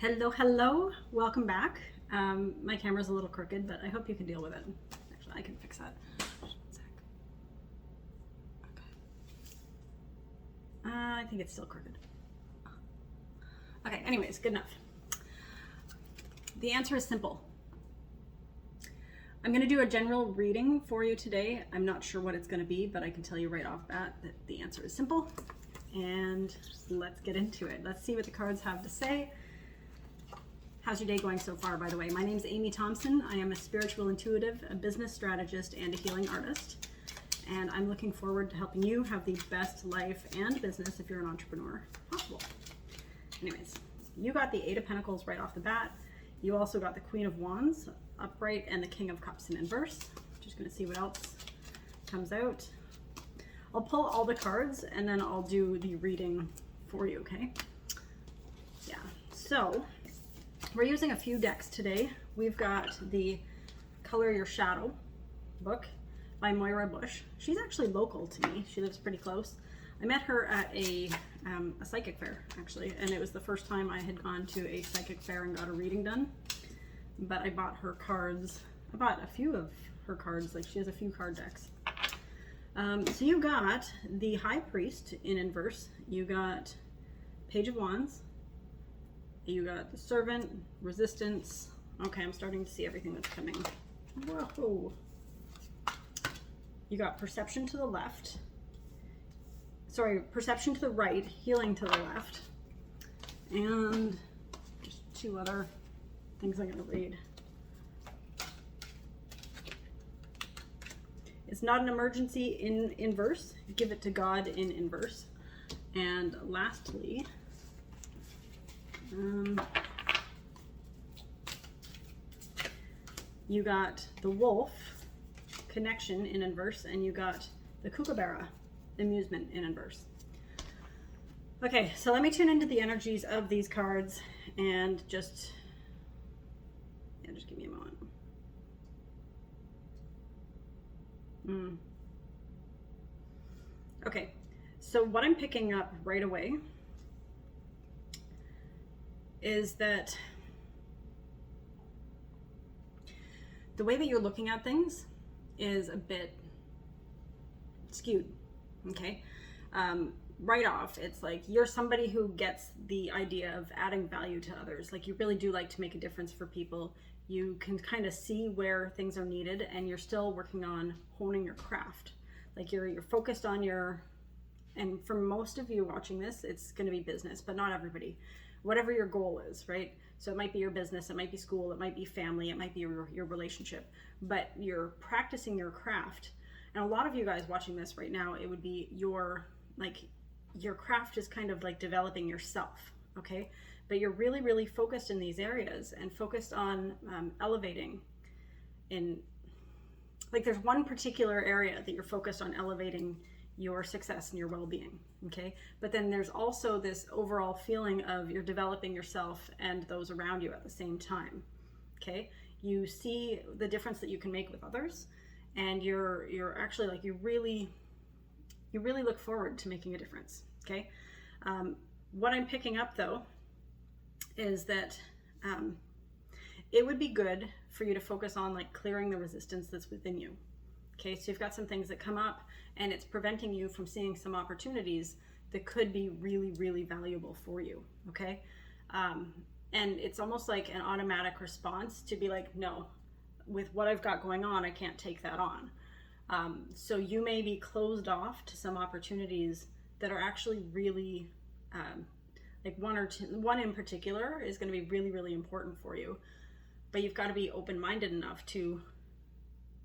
Hello, welcome back. My camera's a little crooked, but I hope you can deal with it. Actually, I can fix that. One sec. Okay. I think it's still crooked. Okay, anyways, good enough. The answer is simple. I'm going to do a general reading for you today. I'm not sure what it's going to be, but I can tell you right off bat that the answer is simple. And let's get into it. Let's see what the cards have to say. How's your day going so far, by the way? My name's Amy Thomson. I am a spiritual intuitive, a business strategist, and a healing artist. And I'm looking forward to helping you have the best life and business, if you're an entrepreneur, possible. Anyways, you got the Eight of Pentacles right off the bat. You also got the Queen of Wands upright and the King of Cups in inverse. Just going to see what else comes out. I'll pull all the cards and then I'll do the reading for you, okay? Yeah, so we're using a few decks today. We've got the Color Your Shadow book by Moira Bush. She's actually local to me. She lives pretty close. I met her at a psychic fair, actually, and it was the first time I had gone to a psychic fair and got a reading done. But I bought her cards. I bought a few of her cards. Like, she has a few card decks. So you got the High Priest in inverse. You got Page of Wands. You got the Servant, Resistance. Okay, I'm starting to see everything that's coming. Whoa. You got Perception to the left. Sorry, Perception to the right, Healing to the left. And just two other things I'm going to read. It's not an emergency in inverse. Give it to God in inverse. And lastly, you got the Wolf, Connection in inverse, and you got the Kookaburra, Amusement in inverse. Okay, so let me tune into the energies of these cards and just give me a moment. Okay, so what I'm picking up right away is that the way that you're looking at things is a bit skewed, okay? Right off, it's like you're somebody who gets the idea of adding value to others. Like, you really do like to make a difference for people. You can kind of see where things are needed, and you're still working on honing your craft. Like, you're focused on and for most of you watching this, it's going to be business, but not everybody. Whatever your goal is, right? So it might be your business, it might be school, it might be family, it might be your relationship, but you're practicing your craft. And a lot of you guys watching this right now, it would be your craft is kind of like developing yourself, okay? But you're really, really focused in these areas and focused on elevating in, like, there's one particular area that you're focused on elevating your success and your well-being, okay? But then there's also this overall feeling of you're developing yourself and those around you at the same time, okay? You see the difference that you can make with others, and you're actually like, you really look forward to making a difference, okay? What I'm picking up though is that it would be good for you to focus on like clearing the resistance that's within you. Okay, so you've got some things that come up and it's preventing you from seeing some opportunities that could be really, really valuable for you, okay? And it's almost like an automatic response to be like, no, with what I've got going on, I can't take that on. So you may be closed off to some opportunities that are actually really, like one in particular is going to be really, really important for you. But you've got to be open-minded enough to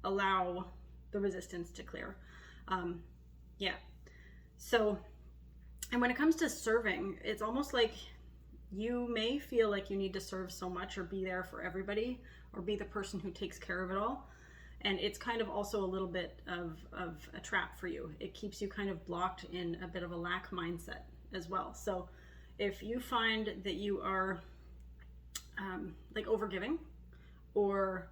allow the resistance to clear. Yeah. So, and when it comes to serving, it's almost like you may feel like you need to serve so much or be there for everybody or be the person who takes care of it all. And it's kind of also a little bit of a trap for you. It keeps you kind of blocked in a bit of a lack mindset as well. So if you find that you are like overgiving, or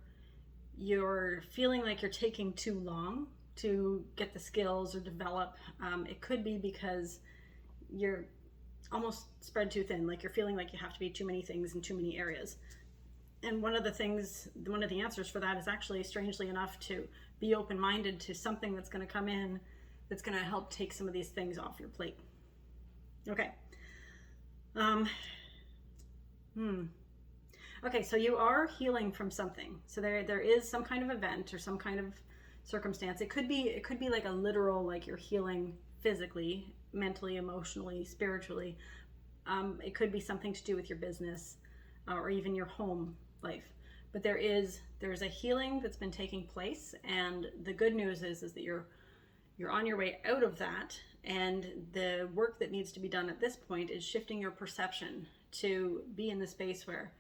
you're feeling like you're taking too long to get the skills or develop, it could be because you're almost spread too thin, like you're feeling like you have to be too many things in too many areas. And one of the answers for that is actually, strangely enough, to be open-minded to something that's going to come in that's going to help take some of these things off your plate. Okay. Okay, so you are healing from something. So there is some kind of event or some kind of circumstance. It could be like a literal, like you're healing physically, mentally, emotionally, spiritually. It could be something to do with your business or even your home life. But there's a healing that's been taking place, and the good news is that you're on your way out of that, and the work that needs to be done at this point is shifting your perception to be in the space where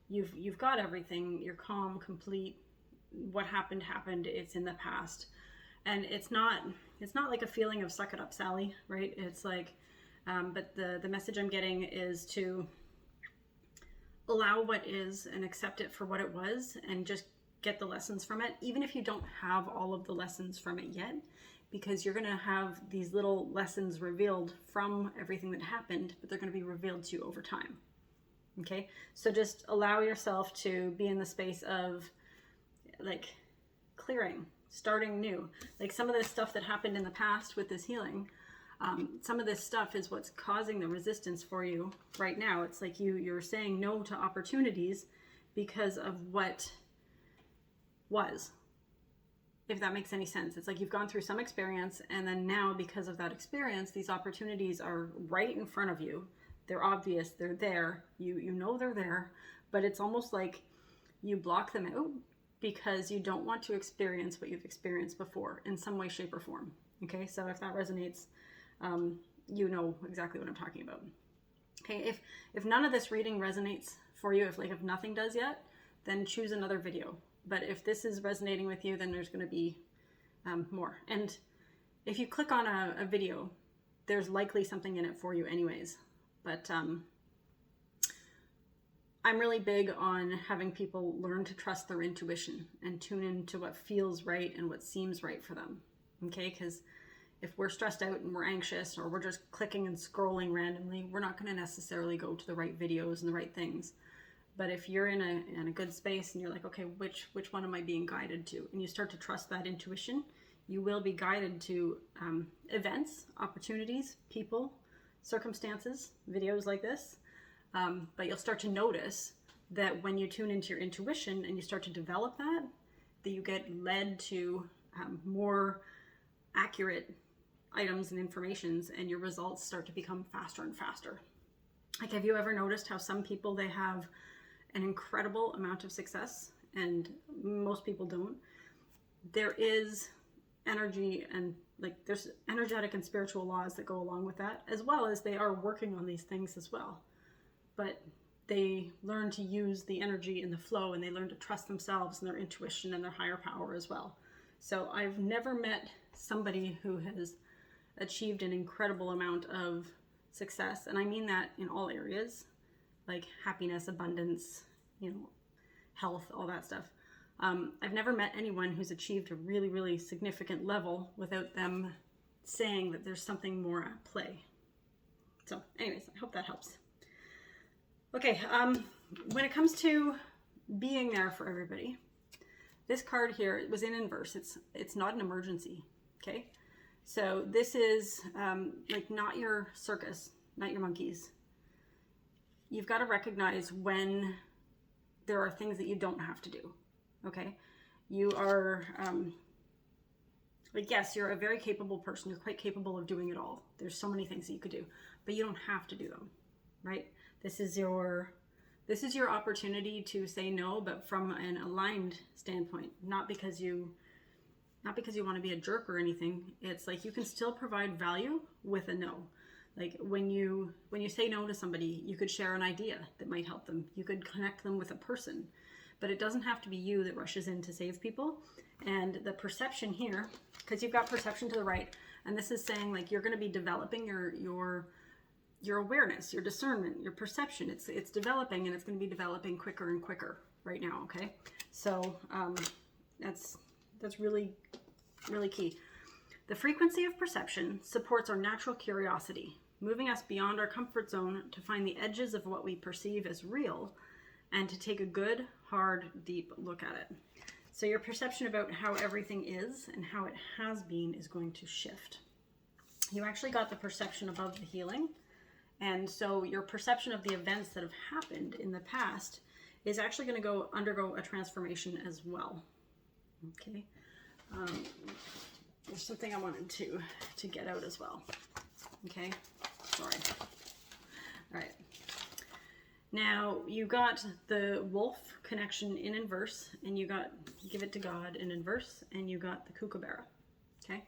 you've got everything, you're calm, complete. What happened, it's in the past. And it's not like a feeling of suck it up, Sally, right? It's like, but the message I'm getting is to allow what is and accept it for what it was, and just get the lessons from it, even if you don't have all of the lessons from it yet, because you're going to have these little lessons revealed from everything that happened, but they're going to be revealed to you over time. Okay, so just allow yourself to be in the space of like clearing, starting new. Like some of this stuff that happened in the past with this healing, some of this stuff is what's causing the resistance for you right now. It's like you're saying no to opportunities because of what was, if that makes any sense. It's like you've gone through some experience, and then now because of that experience, these opportunities are right in front of you. They're obvious, they're there, you know they're there, but it's almost like you block them out because you don't want to experience what you've experienced before in some way, shape, or form. Okay, so if that resonates, you know exactly what I'm talking about. Okay, if none of this reading resonates for you, if nothing does yet, then choose another video. But if this is resonating with you, then there's going to be more. And if you click on a video, there's likely something in it for you anyways. But I'm really big on having people learn to trust their intuition and tune into what feels right and what seems right for them. Okay, because if we're stressed out and we're anxious, or we're just clicking and scrolling randomly, we're not going to necessarily go to the right videos and the right things. But if you're in a good space and you're like, okay, which one am I being guided to? And you start to trust that intuition, you will be guided to events, opportunities, people, circumstances, videos like this. But you'll start to notice that when you tune into your intuition and you start to develop that you get led to more accurate items and informations, and your results start to become faster and faster. Like, have you ever noticed how some people, they have an incredible amount of success and most people don't? There is energy, and like there's energetic and spiritual laws that go along with that, as well as they are working on these things as well. But they learn to use the energy and the flow, and they learn to trust themselves and their intuition and their higher power as well. So I've never met somebody who has achieved an incredible amount of success, and I mean that in all areas, like happiness, abundance, health, all that stuff. I've never met anyone who's achieved a really, really significant level without them saying that there's something more at play. So anyways, I hope that helps. Okay, when it comes to being there for everybody, this card here, it was in inverse. It's not an emergency, okay? So this is like not your circus, not your monkeys. You've got to recognize when there are things that you don't have to do, okay? You are, yes, you're a very capable person. You're quite capable of doing it all. There's so many things that you could do, but you don't have to do them, right? This is your opportunity to say no, but from an aligned standpoint, not because you want to be a jerk or anything. It's like you can still provide value with a no. Like when you say no to somebody, you could share an idea that might help them. You could connect them with a person, but it doesn't have to be you that rushes in to save people. And the perception here, because you've got perception to the right, and this is saying like you're going to be developing your awareness, your discernment, your perception. It's developing, and it's going to be developing quicker and quicker right now. Okay, so that's really, really key. The frequency of perception supports our natural curiosity. moving us beyond our comfort zone to find the edges of what we perceive as real and to take a good, hard, deep look at it. So your perception about how everything is and how it has been is going to shift. You actually got the perception above the healing. And so your perception of the events that have happened in the past is actually going to undergo a transformation as well. Okay. There's something I wanted to get out as well. Okay. Sorry. All right. Now you got the wolf connection in inverse, and you got give it to God in inverse, and you got the kookaburra. Okay.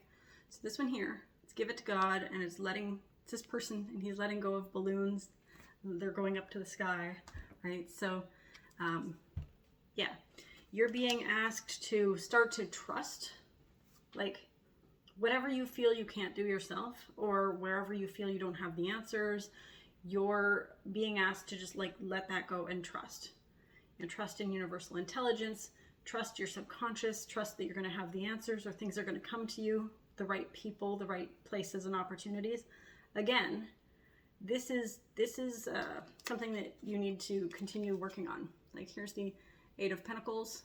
So this one here, it's give it to God, and it's this person, and he's letting go of balloons. They're going up to the sky, right? So, yeah, you're being asked to start to trust, like, whatever you feel you can't do yourself, or wherever you feel you don't have the answers, you're being asked to just like let that go and trust. And trust in universal intelligence, trust your subconscious, trust that you're going to have the answers, or things are going to come to you, the right people, the right places and opportunities. Again, this is something that you need to continue working on. Like, here's the Eight of Pentacles,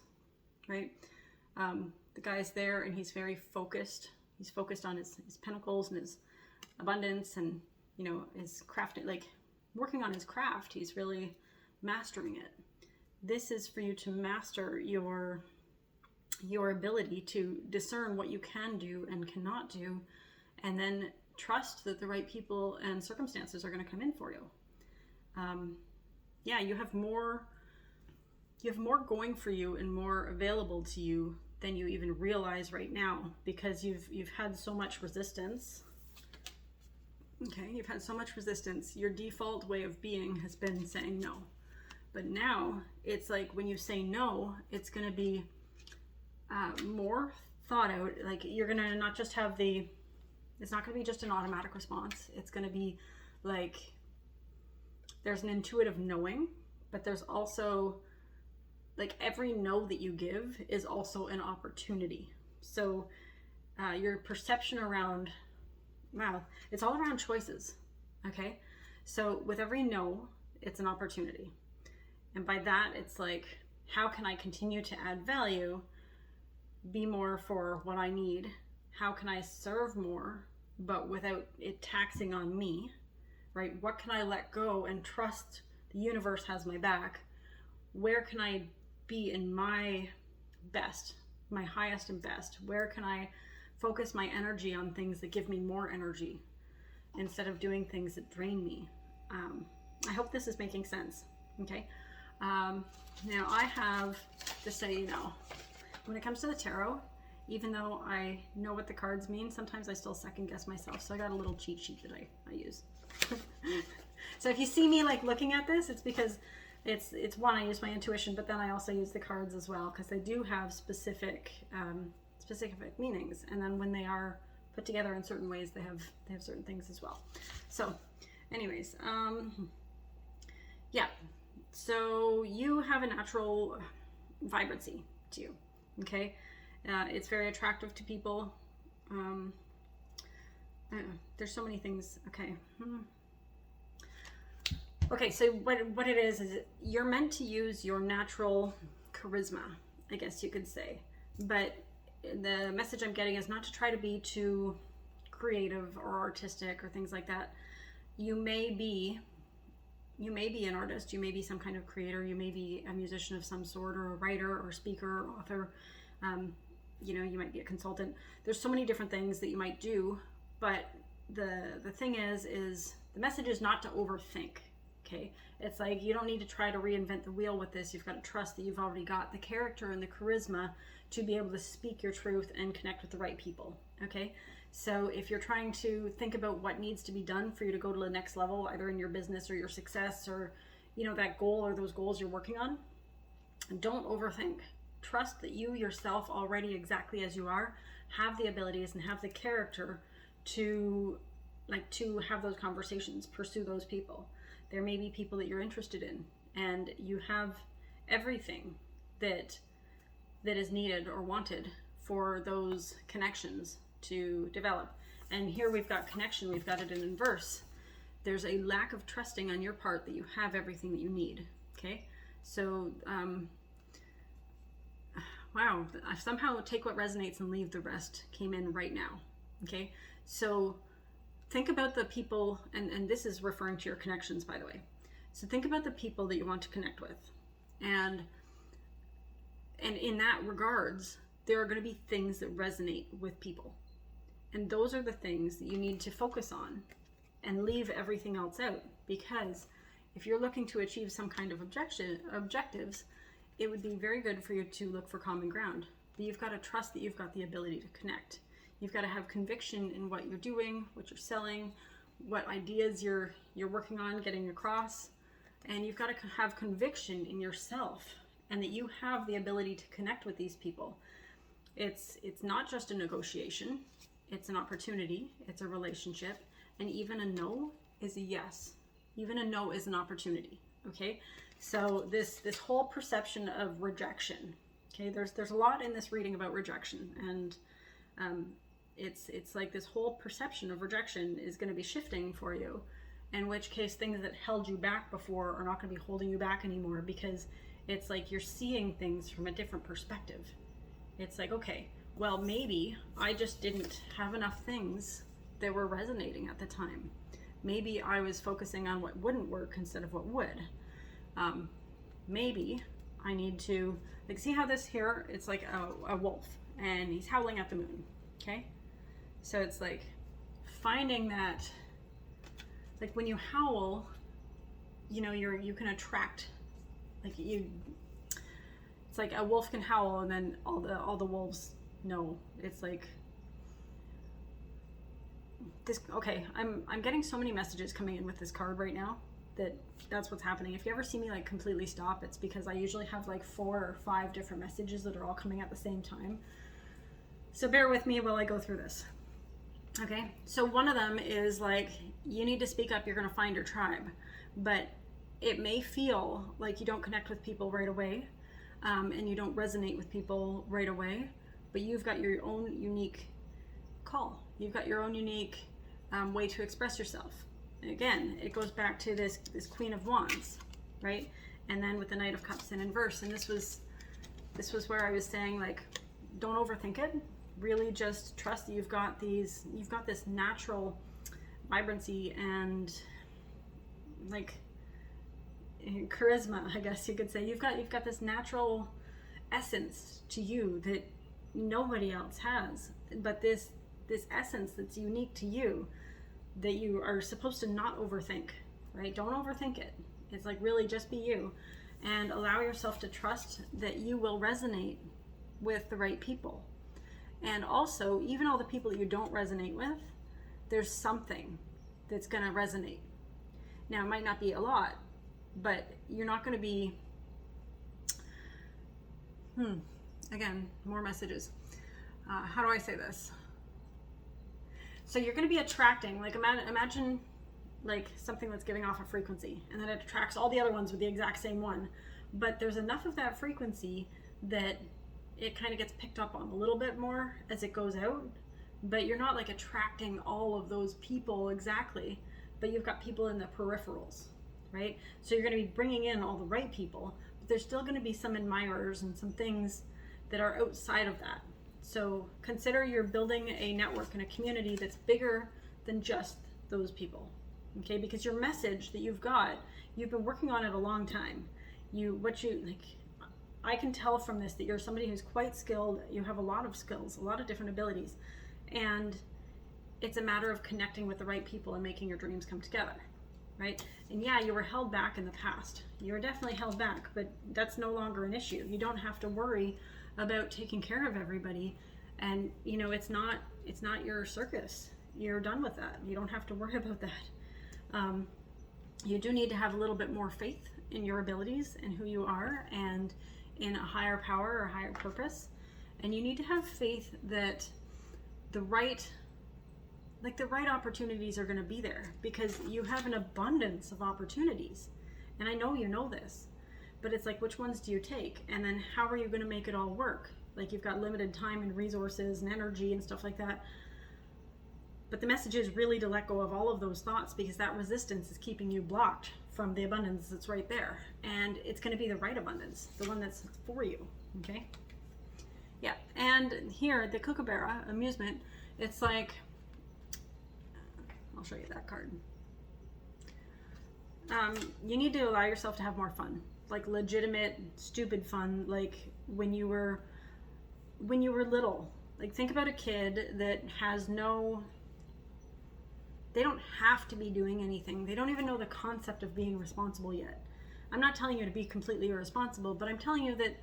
right? The guy's there and he's very focused. He's focused on his pentacles and his abundance, and, you know, his craft, like working on his craft. He's really mastering it. This is for you to master your ability to discern what you can do and cannot do, and then trust that the right people and circumstances are going to come in for you. Yeah, you have more going for you and more available to you than you even realize right now, because you've had so much resistance. Okay, you've had so much resistance. Your default way of being has been saying no. But now it's like when you say no, it's going to be more thought out. Like, you're going to not just have it's not going to be just an automatic response. It's going to be like, there's an intuitive knowing, but there's also, like, every no that you give is also an opportunity. So your perception around, wow, it's all around choices. Okay. So with every no, it's an opportunity. And by that, it's like, how can I continue to add value, be more for what I need? How can I serve more, but without it taxing on me, right? What can I let go and trust the universe has my back? Where can I be in my best, my highest and best? Where can I focus my energy on things that give me more energy instead of doing things that drain me? I hope this is making sense. Okay. Now I have, just so you know, when it comes to the tarot, even though I know what the cards mean, sometimes I still second guess myself. So I got a little cheat sheet that I use. So if you see me like looking at this, it's because it's one, I use my intuition, but then I also use the cards as well, because they do have specific meanings. And then when they are put together in certain ways, they have certain things as well. So anyways, yeah. So you have a natural vibrancy to you, okay? It's very attractive to people. There's so many things. Okay. Okay, so what it is you're meant to use your natural charisma, I guess you could say. But the message I'm getting is not to try to be too creative or artistic or things like that. You may be an artist, you may be some kind of creator, you may be a musician of some sort, or a writer or speaker or author. You know, you might be a consultant. There's so many different things that you might do, but the thing is the message is not to overthink. Okay, it's like, you don't need to try to reinvent the wheel with this. You've got to trust that you've already got the character and the charisma to be able to speak your truth and connect with the right people. Okay, so if you're trying to think about what needs to be done for you to go to the next level, either in your business or your success, or, you know, that goal or those goals you're working on, don't overthink. Trust that you yourself, already exactly as you are, have the abilities and have the character to have those conversations, pursue those people. There may be people that you're interested in, and you have everything that is needed or wanted for those connections to develop. And here we've got connection, we've got it in inverse. there's a lack of trusting on your part that you have everything that you need. Okay, so wow, I somehow take what resonates and leave the rest came in right now. Okay, so think about the people, and this is referring to your connections, by the way. So think about the people that you want to connect with, and in that regards, there are going to be things that resonate with people, and those are the things that you need to focus on and leave everything else out. Because if you're looking to achieve some kind of objectives, it would be very good for you to look for common ground. But you've got to trust that you've got the ability to connect. You've got to have conviction in what you're doing, what you're selling, what ideas you're working on getting across. And you've got to have conviction in yourself, and that you have the ability to connect with these people. It's not just a negotiation, it's an opportunity, it's a relationship, and even a no is a yes. Even a no is an opportunity, okay? So this whole perception of rejection, okay, there's a lot in this reading about rejection, and it's like this whole perception of rejection is going to be shifting for you, in which case things that held you back before are not going to be holding you back anymore, because it's like you're seeing things from a different perspective. It's like, okay, well, maybe I just didn't have enough things that were resonating at the time. Maybe I was focusing on what wouldn't work instead of what would. Maybe I need to, like, see how this here, it's like a wolf, and he's howling at the moon, okay? So it's like finding that, like when you howl, you know, you can attract, like it's like a wolf can howl and then all the wolves know. It's like this. Okay, I'm getting so many messages coming in with this card right now that's what's happening. If you ever see me like completely stop, it's because I usually have like 4 or 5 different messages that are all coming at the same time. So bear with me while I go through this. Okay, so one of them is like, you need to speak up, you're going to find your tribe. But it may feel like you don't connect with people right away, and you don't resonate with people right away, but you've got your own unique call. You've got your own unique way to express yourself. And again, it goes back to this Queen of Wands, right? And then with the Knight of Cups in inverse. And this was where I was saying, like, don't overthink it. Really just trust that you've got this natural vibrancy and like charisma, I guess you could say. You've got this natural essence to you that nobody else has, but this essence that's unique to you, that you are supposed to not overthink, right? Don't overthink it. It's like, really just be you, and allow yourself to trust that you will resonate with the right people. And also, even all the people that you don't resonate with, there's something that's going to resonate. Now, it might not be a lot, but you're not going to be, again, more messages. How do I say this? So you're going to be attracting, like imagine like something that's giving off a frequency, and then it attracts all the other ones with the exact same one. But there's enough of that frequency that it kind of gets picked up on a little bit more as it goes out. But you're not like attracting all of those people exactly, but you've got people in the peripherals, right? So you're going to be bringing in all the right people, but there's still going to be some admirers and some things that are outside of that. So consider you're building a network and a community that's bigger than just those people, okay? Because your message that you've been working on it a long time. I can tell from this that you're somebody who's quite skilled. You have a lot of skills, a lot of different abilities, and it's a matter of connecting with the right people and making your dreams come together, right? And yeah, you were held back in the past. You were definitely held back, but that's no longer an issue. You don't have to worry about taking care of everybody, and you know, it's not your circus. You're done with that. You don't have to worry about that. You do need to have a little bit more faith in your abilities and who you are, and in a higher power or higher purpose. And you need to have faith that the right opportunities are going to be there, because you have an abundance of opportunities. And I know you know this, but it's like, which ones do you take? And then how are you going to make it all work? Like, you've got limited time and resources and energy and stuff like that. But the message is really to let go of all of those thoughts, because that resistance is keeping you blocked from the abundance that's right there. And it's going to be the right abundance, the one that's for you. Okay? Yeah. And here, the Kookaburra amusement, it's like, I'll show you that card. You need to allow yourself to have more fun, like legitimate, stupid fun, like when you were little. Like, think about a kid that has they don't have to be doing anything. They don't even know the concept of being responsible yet. I'm not telling you to be completely irresponsible, but I'm telling you that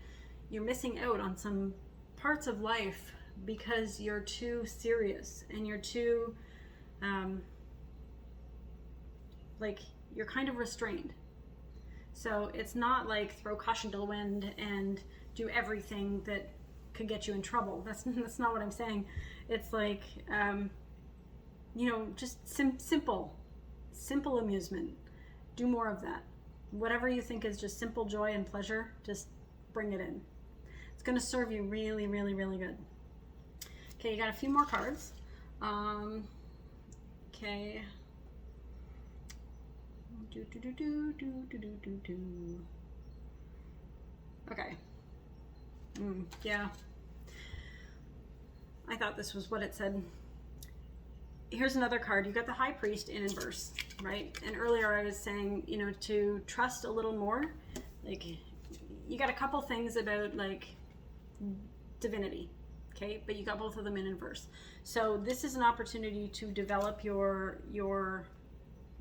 you're missing out on some parts of life because you're too serious and you're too, you're kind of restrained. So it's not like throw caution to the wind and do everything that could get you in trouble. That's not what I'm saying. It's like, just simple amusement. Do more of that. Whatever you think is just simple joy and pleasure, just bring it in. It's going to serve you really, really, really good. Okay, you got a few more cards. Okay. Okay. Yeah. I thought this was what it said. Here's another card. You got the High Priest in inverse, right? And earlier I was saying, to trust a little more. Like, you got a couple things about like divinity, okay? But you got both of them in inverse. So this is an opportunity to develop your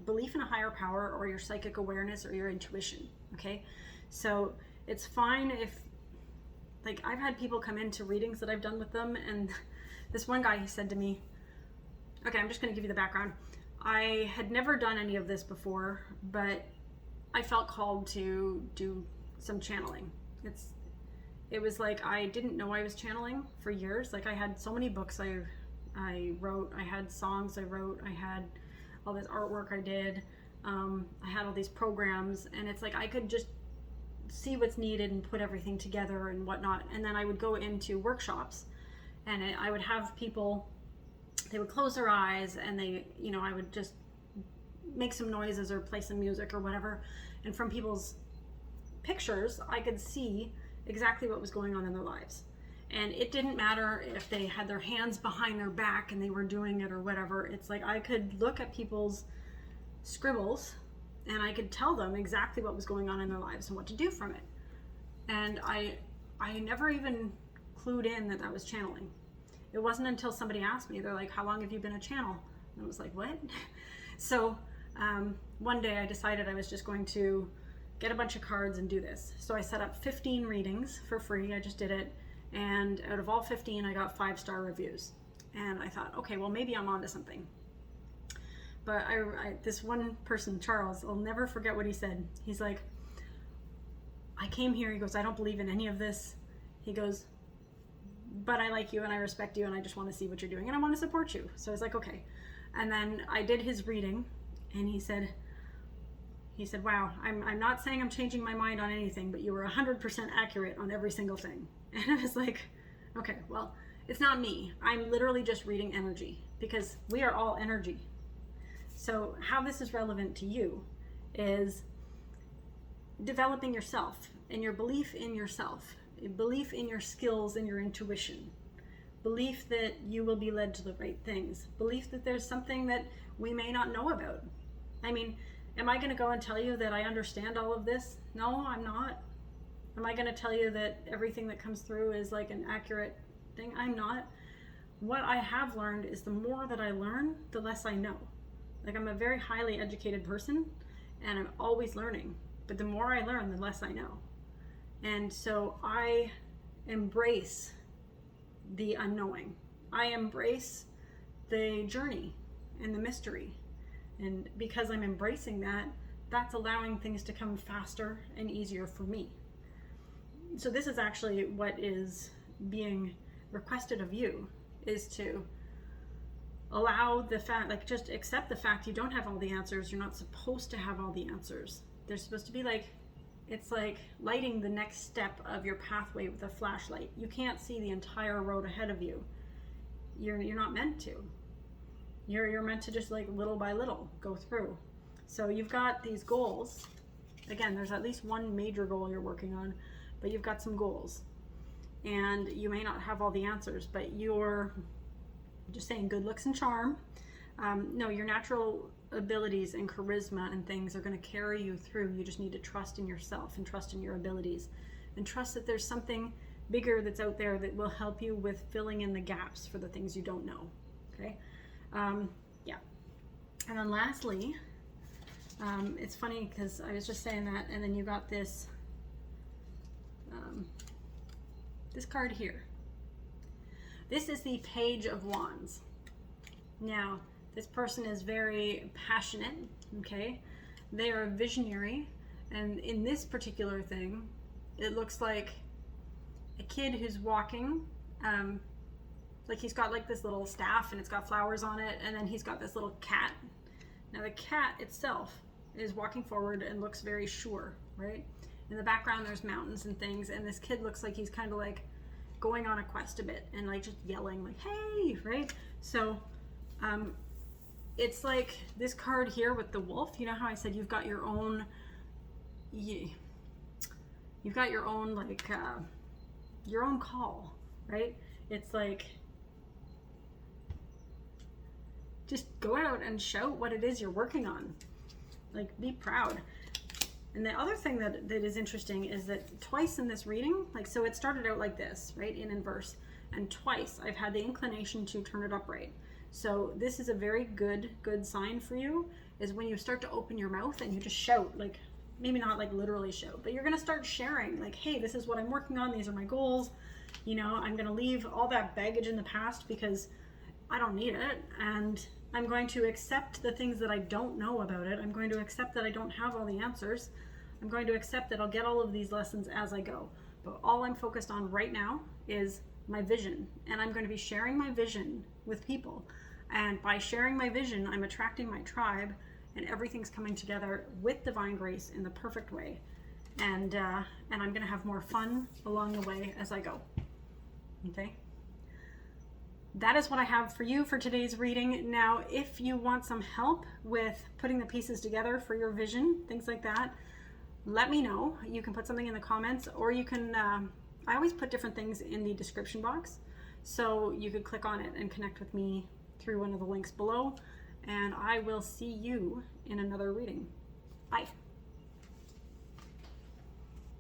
belief in a higher power, or your psychic awareness, or your intuition, okay? So it's fine if, like, I've had people come into readings that I've done with them, and this one guy, he said to me, okay, I'm just going to give you the background. I had never done any of this before, but I felt called to do some channeling. It was like I didn't know I was channeling for years. Like, I had so many books I wrote, I had songs I wrote, I had all this artwork I did, I had all these programs, and it's like I could just see what's needed and put everything together and whatnot. And then I would go into workshops, and I would have people, they would close their eyes, and I would just make some noises or play some music or whatever. And from people's pictures, I could see exactly what was going on in their lives. And it didn't matter if they had their hands behind their back and they were doing it or whatever. It's like I could look at people's scribbles and I could tell them exactly what was going on in their lives and what to do from it. And I never even clued in that was channeling. It wasn't until somebody asked me, they're like, how long have you been a channel? And I was like, what? So one day I decided I was just going to get a bunch of cards and do this. So I set up 15 readings for free. I just did it. And out of all 15, I got 5-star reviews. And I thought, okay, well, maybe I'm onto something. But this one person, Charles, I'll never forget what he said. He's like, I came here, he goes, I don't believe in any of this. He goes, but I like you and I respect you and I just want to see what you're doing and I want to support you. So I was like, okay. And then I did his reading, and he said, wow, I'm not saying I'm changing my mind on anything, but you were 100% accurate on every single thing. And I was like, okay, well, it's not me. I'm literally just reading energy, because we are all energy. So how this is relevant to you is developing yourself and your belief in yourself, belief in your skills and your intuition, belief that you will be led to the right things, belief that there's something that we may not know about. I mean, am I going to go and tell you that I understand all of this? No, I'm not. Am I going to tell you that everything that comes through is like an accurate thing? I'm not. What I have learned is the more that I learn, the less I know. Like, I'm a very highly educated person, and I'm always learning. But the more I learn, the less I know. And so I embrace the unknowing. I embrace the journey and the mystery. And because I'm embracing that, that's allowing things to come faster and easier for me. So this is actually what is being requested of you, is to allow the fact, like, just accept the fact you don't have all the answers. You're not supposed to have all the answers. They're supposed to be like, it's like lighting the next step of your pathway with a flashlight. You can't see the entire road ahead of you. You're not meant to. You're meant to just like little by little go through. So you've got these goals. Again, there's at least one major goal you're working on, but you've got some goals. And you may not have all the answers, but you're just saying good looks and charm. No, your natural abilities and charisma and things are going to carry you through. You just need to trust in yourself and trust in your abilities and trust that there's something bigger that's out there that will help you with filling in the gaps for the things you don't know. Okay. Yeah. And then lastly, it's funny because I was just saying that, and then you got this this card here. This is the Page of Wands. Now, this person is very passionate, okay? They are a visionary, and in this particular thing, it looks like a kid who's walking, like he's got like this little staff and it's got flowers on it, and then he's got this little cat. Now the cat itself is walking forward and looks very sure, right? In the background there's mountains and things, and this kid looks like he's kind of like going on a quest a bit and like just yelling like, hey, right? So it's like this card here with the wolf. You know how I said you've got your own, you've got your own like your own call, right? It's like just go out and shout what it is you're working on. Like, be proud. And the other thing that is interesting is that twice in this reading, like, so it started out like this, right, in inverse, and twice I've had the inclination to turn it upright. So this is a very good sign for you, is when you start to open your mouth and you just shout, like, maybe not like literally shout, but you're gonna start sharing, like, hey, this is what I'm working on, these are my goals, you know, I'm gonna leave all that baggage in the past because I don't need it, and I'm going to accept the things that I don't know about it. I'm going to accept that I don't have all the answers. I'm going to accept that I'll get all of these lessons as I go. But all I'm focused on right now is my vision, and I'm going to be sharing my vision with people. And by sharing my vision, I'm attracting my tribe, and everything's coming together with divine grace in the perfect way. And I'm going to have more fun along the way as I go. Okay? That is what I have for you for today's reading. Now, if you want some help with putting the pieces together for your vision, things like that, let me know. You can put something in the comments, or you can, I always put different things in the description box. So you could click on it and connect with me through one of the links below. And I will see you in another reading. Bye.